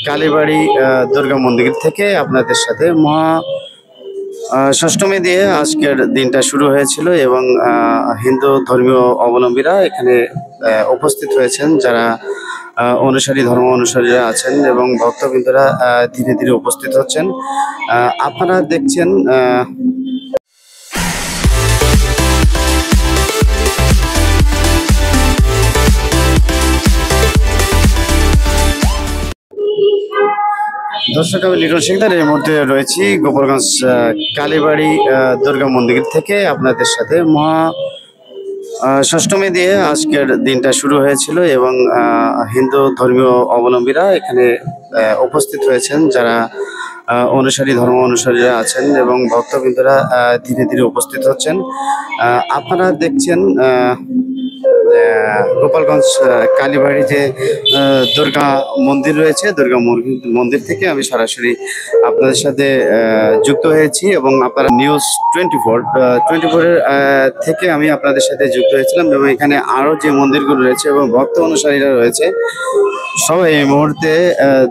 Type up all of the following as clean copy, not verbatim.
কালীবাড়ি দুর্গা মন্দির থেকে আপনাদের সাথে মহা ষষ্ঠমী দিয়ে আজকের দিনটা শুরু হয়েছিল এবং হিন্দু ধর্মীয় অবলম্বীরা এখানে উপস্থিত হয়েছেন, যারা ধর্ম অনুসারীরা আছেন এবং ভক্তবৃন্দরা ধীরে ধীরে উপস্থিত হচ্ছেন। আপনারা দেখছেন দর্শক, আমি লিটন শিকদার এই মুহূর্তে রয়েছি গোপালগঞ্জ কালীবাড়ি দুর্গা মন্দির থেকে আপনাদের সাথে মহা ষষ্ঠমী দিয়ে আজকের দিনটা শুরু হয়েছিল এবং হিন্দু ধর্মীয় অবলম্বীরা এখানে উপস্থিত হয়েছেন, যারা ধর্ম অনুসারীরা আছেন এবং ভক্তবৃন্দরা ধীরে ধীরে উপস্থিত হচ্ছেন। আপনারা দেখছেন গোপালগঞ্জ কালীবাড়ি যে দুর্গা মন্দির রয়েছে, দুর্গা মন্দির থেকে আমি সরাসরি আপনাদের সাথে যুক্ত হয়েছি এবং আপনারা নিউজ 24 থেকে আমি আপনাদের সাথে যুক্ত হয়েছিলাম এবং এখানে আরও যে মন্দিরগুলো রয়েছে এবং ভক্ত অনুসারীরা রয়েছে, সবাই এই মুহূর্তে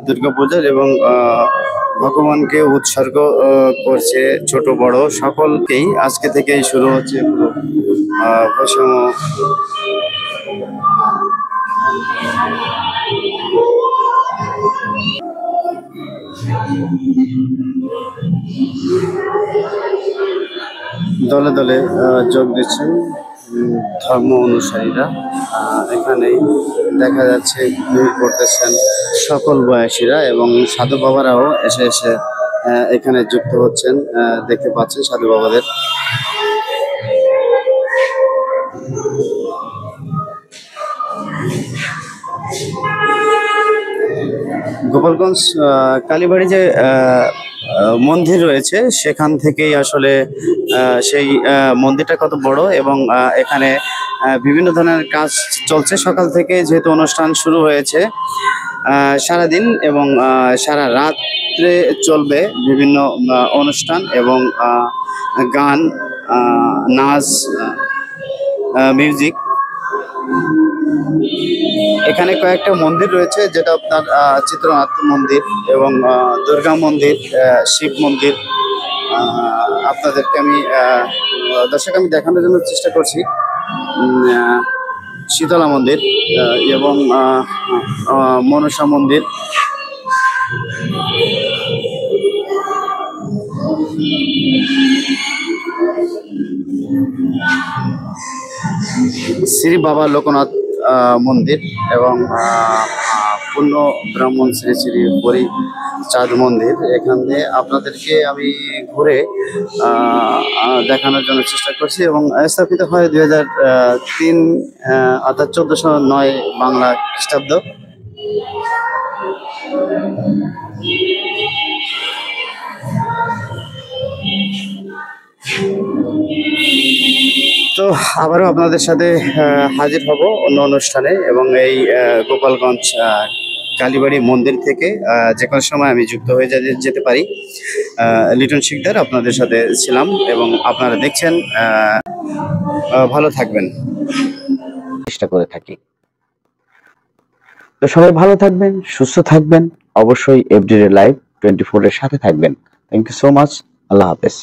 দুর্গাপূজার এবং ভগবানকে উৎসর্গ করছে। ছোট বড় সকলকেই আজকে থেকেই শুরু হচ্ছে বৈষম্য দলে দলে যোগ দিচ্ছেন ধর্ম অনুসারীরা। এখানেই দেখা যাচ্ছে ভিড় করতেছেন সকল বয়সীরা এবং সাধু বাবারাও এসে এসে এখানে যুক্ত হচ্ছেন। দেখতে পাচ্ছেন সাধু বাবাদের। গোপালগঞ্জ কালীবাড়ি যে মন্দির রয়েছে, সেখান থেকেই আসলে সেই মন্দিরটা কত বড় এবং এখানে বিভিন্ন ধরনের কাজ চলছে সকাল থেকে, যেহেতু অনুষ্ঠান শুরু হয়েছে সারাদিন এবং সারা রাত্রে চলবে বিভিন্ন অনুষ্ঠান এবং গান, নাচ, মিউজিক। এখানে কয়েকটা মন্দির রয়েছে, যেটা আপনার চিত্রনাথ মন্দির এবং দুর্গা মন্দির, শিব মন্দির। আপনাদেরকে আমি দেখানোর জন্য চেষ্টা করছি শীতলা মন্দির এবং মনসা মন্দির। শ্রী বাবা লোকনাথ মন্দির এবং পূর্ণ ব্রাহ্মণ শ্রী শ্রী হরি চাঁদ মন্দির। এখান থেকে আপনাদেরকে আমি ঘুরে দেখানোর জন্য চেষ্টা করছি এবং স্থাপিত হয় 2003 অর্থাৎ 1409 বাংলা খ্রিস্টাব্দ। তো আবারও আপনাদের সাথে হাজির হব অন্য অনুষ্ঠানে এবং এই গোপালগঞ্জ কালীবাড়ি মন্দির থেকে যে কোনো সময় আমি যুক্ত হয়ে যেতে পারি। লিটন শিকদার আপনাদের সাথে ছিলাম এবং আপনারা দেখছেন। ভালো থাকবেন, চেষ্টা করে থাকি। তো সবাই ভালো থাকবেন, সুস্থ থাকবেন, অবশ্যই FD লাইভ 24 এর সাথে থাকবেন। Thank you so much. আল্লাহ হাফেজ।